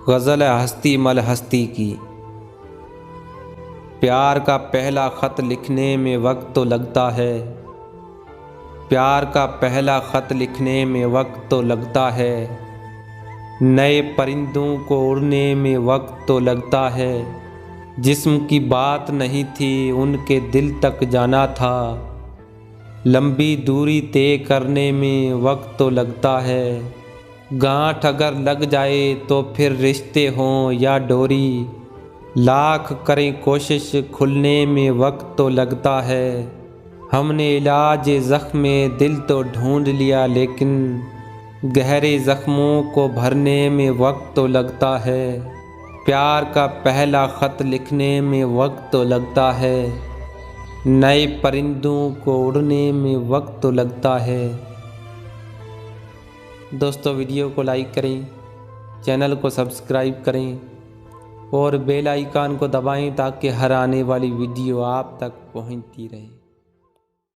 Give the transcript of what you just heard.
गज़ल हस्ती मल हस्ती की। प्यार का पहला ख़त लिखने में वक्त तो लगता है, प्यार का पहला ख़त लिखने में वक्त तो लगता है। नए परिंदों को उड़ने में वक्त तो लगता है। जिस्म की बात नहीं थी उनके दिल तक जाना था। लंबी दूरी तय करने में वक्त तो लगता है। गांठ अगर लग जाए तो फिर रिश्ते हों या डोरी, लाख करें कोशिश खुलने में वक्त तो लगता है। हमने इलाज ज़ख्म दिल तो ढूंढ लिया, लेकिन गहरे ज़ख्मों को भरने में वक्त तो लगता है। प्यार का पहला ख़त लिखने में वक्त तो लगता है। नए परिंदों को उड़ने में वक्त तो लगता है। दोस्तों, वीडियो को लाइक करें, चैनल को सब्सक्राइब करें और बेल आइकन को दबाएं ताकि हर आने वाली वीडियो आप तक पहुंचती रहे।